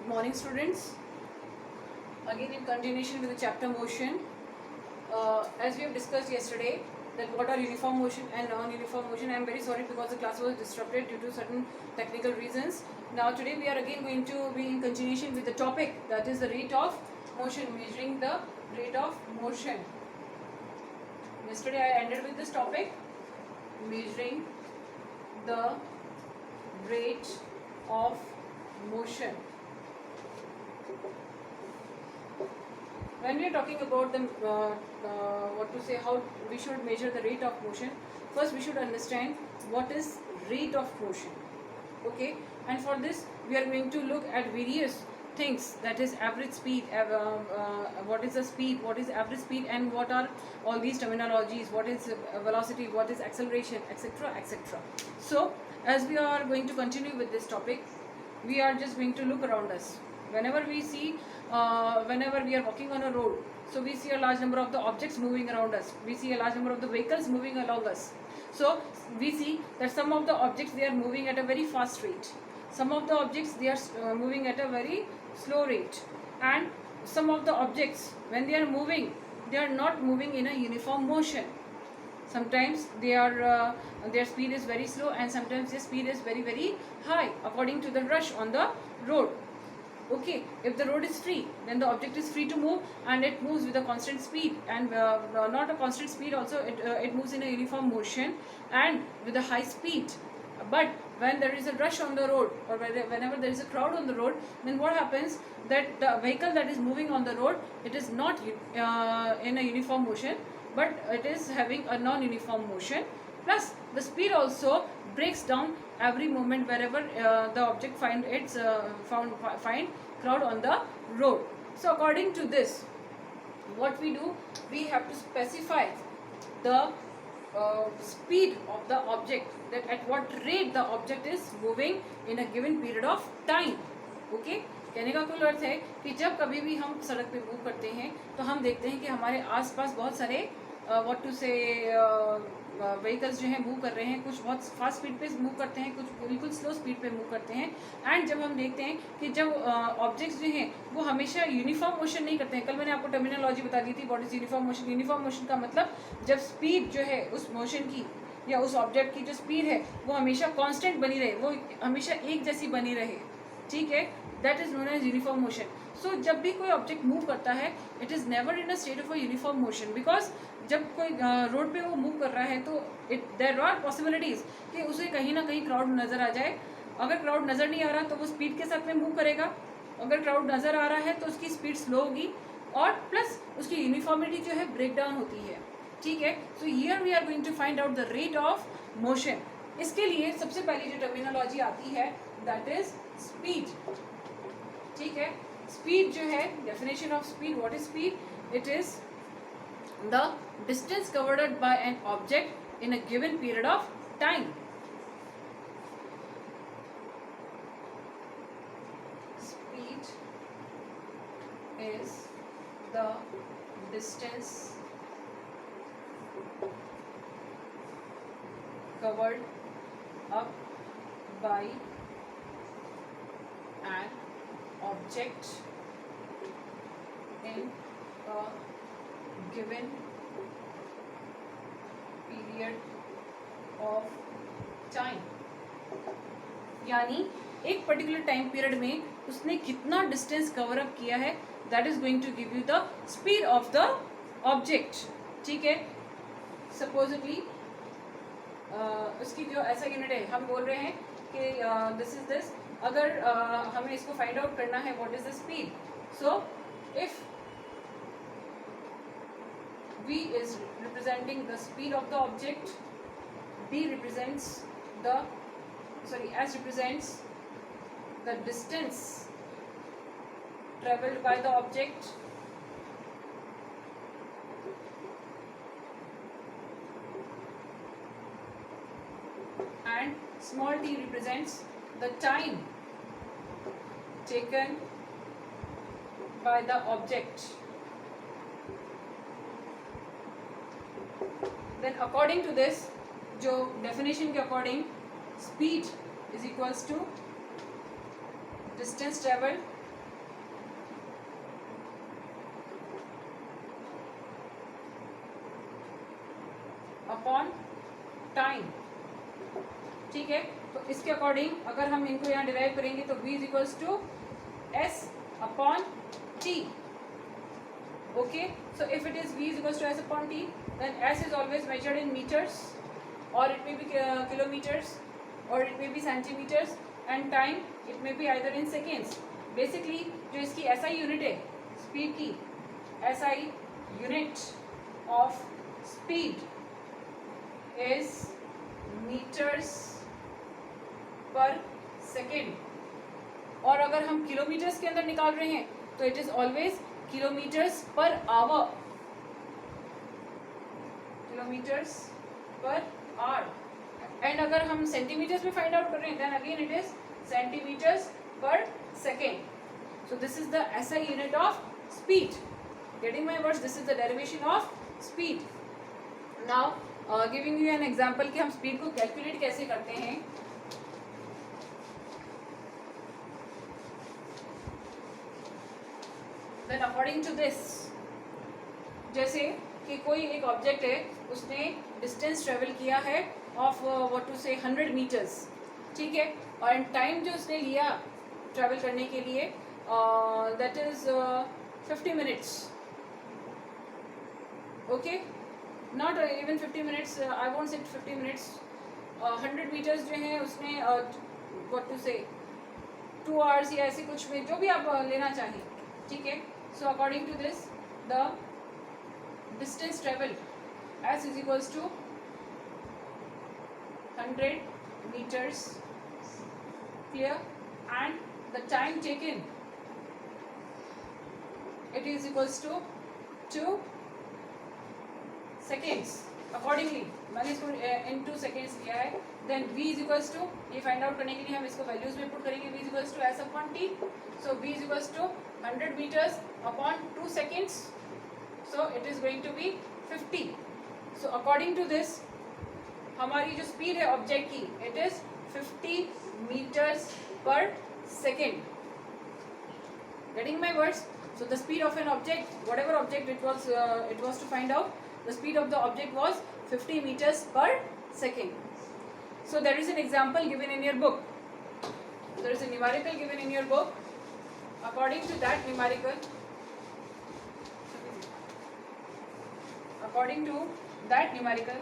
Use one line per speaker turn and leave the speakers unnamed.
Good morning, students. Again, in continuation with the chapter motion, as we have discussed yesterday, that what are uniform motion and non-uniform motion. I am very sorry because the class was disrupted due to certain technical reasons. Now, today we are again going to be in continuation with the topic, that is the rate of motion, measuring the rate of motion. Yesterday I ended with this topic, measuring the rate of motion. When we are talking about the how we should measure the rate of motion, first we should understand what is rate of motion. Okay, and for this we are going to look at various things, that is average speed, what is the speed, what is average speed, and what are all these terminologies, what is velocity, what is acceleration, etc., etc. So as we are going to continue with this topic, we are just going to look around us. Whenever we see, whenever we are walking on a road, so we see a large number of the objects moving around us, we see a large number of the vehicles moving along us. So we see that some of the objects, they are moving at a very fast rate, some of the objects, they are moving at a very slow rate, and some of the objects, when they are moving, they are not moving in a uniform motion. Sometimes their speed is very slow, and sometimes their speed is very, very high according to the rush on the road. Okay, if the road is free, then the object is free to move, and it moves with a constant speed, and not a constant speed also, it moves in a uniform motion and with a high speed. But when there is a rush on the road, or whenever there is a crowd on the road, then what happens, that the vehicle that is moving on the road, it is not in a uniform motion, but it is having a non-uniform motion. Plus the speed also breaks down every moment wherever the object find crowd on the road. So according to this, what we do, we have to specify the speed of the object, that at what rate the object is moving in a given period of time. Okay, कहने का कुल अर्थ है कि जब कभी भी हम सड़क पे मूव करते हैं, तो हम देखते हैं कि हमारे आसपास बहुत सारे व्हाट टू से व्हीकल्स जो हैं मूव कर रहे हैं, कुछ बहुत फास्ट स्पीड पे मूव करते हैं, कुछ बिल्कुल स्लो स्पीड पे मूव करते हैं. एंड जब हम देखते हैं कि जब ऑब्जेक्ट्स जो हैं वो हमेशा यूनिफॉर्म मोशन नहीं करते हैं. कल मैंने आपको टर्मिनोलॉजी बता दी थी, what is uniform motion. Uniform motion का मतलब जब स्पीड जो है उस मोशन की या उस ऑब्जेक्ट की जो स्पीड है वो हमेशा कांस्टेंट बनी रहे, वो हमेशा एक जैसी बनी रहे. ठीक है, that is known as uniform motion. So जब भी कोई ऑब्जेक्ट मूव करता है, it is never in a state of a uniform motion, because जब कोई रोड पे वो मूव कर रहा है तो देयर आर पॉसिबिलिटीज़ कि उसे कहीं ना कहीं क्राउड नज़र आ जाए. अगर क्राउड नज़र नहीं आ रहा तो वो स्पीड के साथ में मूव करेगा, अगर क्राउड नज़र आ रहा है तो उसकी स्पीड स्लो होगी, और प्लस उसकी यूनिफॉर्मिटी जो है ब्रेक डाउन होती है. ठीक है, so here we are going to find out the rate of motion. इसके लिए सबसे पहली जो टर्मिनोलॉजी आती है, दैट इज स्पीड. ठीक है, स्पीड जो है, definition of speed, what is speed? It is the distance covered by an object in a given period of time. Speed is the distance covered up by an object in a given period of time. यानी एक particular time period में उसने कितना distance cover up किया है, that is going to give you the speed of the object. ठीक है, supposedly उसकी जो ऐसा यूनिट है, हम बोल रहे हैं कि दिस इज दिस. अगर हमें इसको फाइंड आउट करना है what is the speed, so if v is representing the speed of the object, d represents the s represents the distance traveled by the object, and small t represents the time taken by the object. Then according to this, जो definition के according, speed is equals to distance traveled इसके according अगर हम इनको यहाँ derive करेंगे तो v is equals to s upon t. Okay, so if it is v is equals to s upon t, then s is always measured in meters, or it may be kilometers, or it may be centimeters, and time it may be either in seconds. Basically जो इसकी SI unit है speed की, SI unit of speed is meters per second. और अगर हम kilometres के अंदर निकाल रहे हैं तो it is always kilometres per hour, kilometres per hour. And अगर हम सेंटीमीटर्स में फाइंड आउट कर रहे हैं then again it is centimetres per second. So this is the SI unit of speed. Getting my words, this is the derivation of speed. Now giving you an example कि हम speed को calculate कैसे करते हैं. Then according to this, जैसे कि कोई एक ऑब्जेक्ट है, उसने डिस्टेंस ट्रेवल किया है ऑफ व्हाट टू से 100 मीटर्स, ठीक है, और टाइम जो उसने लिया ट्रेवल करने के लिए that is 50 minutes. Okay, not even 50 minutes, I won't say 50 minutes. 100 metres जो है उसने व्हाट टू से 2 आवर्स या ऐसे कुछ में, जो भी आप लेना चाहें, ठीक है. So according to this, the distance traveled s is equals to 100 meters, clear, and the time taken, it is equals to 2 seconds. Accordingly मैंने इसको in 2 seconds लिया है. Then v is equals to, ये फाइंड आउट करने के लिए हम इसको वैल्यूज में पुट करेंगे. v is equals to s upon t. So v is equals to 100 meters upon 2 seconds. So it is going to be 50. So according to this, हमारी जो स्पीड है ऑब्जेक्ट की, it is 50 meters per second. Getting my words? So the speed of an object, whatever object it was to find out, the speed of the object was 50 meters per second. So there is an example given in your book. There is a numerical given in your book. According to that numerical,